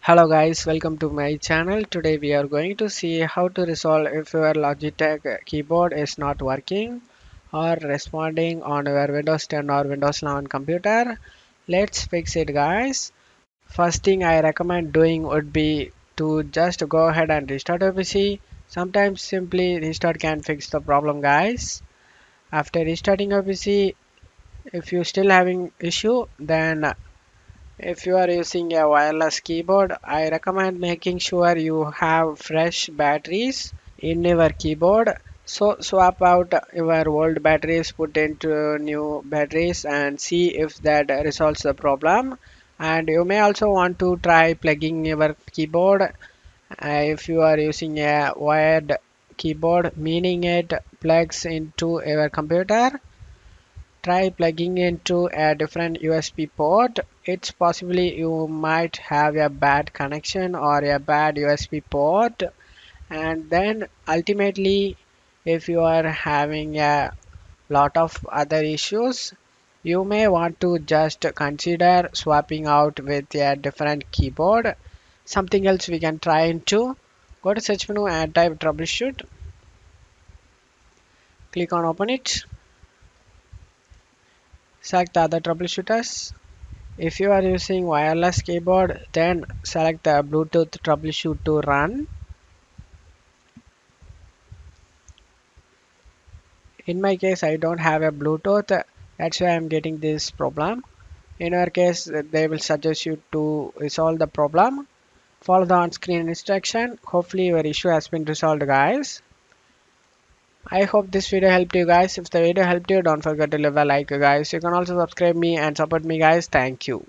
Hello guys, welcome to my channel. Today we are going to see how to resolve if your Logitech keyboard is not working or responding on your Windows 10 or Windows 11 computer. Let's fix it guys. First thing I recommend doing would be to just go ahead and restart your PC. Sometimes simply restart can fix the problem guys. After restarting your PC, if you still having issue, then if you are using a wireless keyboard, I recommend making sure you have fresh batteries in your keyboard. So swap out your old batteries, put into new batteries and see if that resolves the problem. And you may also want to try plugging your keyboard if you are using a wired keyboard, meaning it plugs into your computer. Try plugging into a different USB port. It's possibly you might have a bad connection or a bad USB port, and then ultimately if you are having a lot of other issues, you may want to just consider swapping out with a different keyboard. Something else we can try into, go to search menu and type troubleshoot, click on open it, select the other troubleshooters. If you are using wireless keyboard, then select the Bluetooth troubleshoot to run. In my case, I don't have a Bluetooth, that's why I'm getting this problem. In your case, they will suggest you to resolve the problem. Follow the on-screen instruction. Hopefully your issue has been resolved guys. I hope this video helped you guys. If the video helped you, don't forget to leave a like guys. You can also subscribe me and support me guys. Thank you.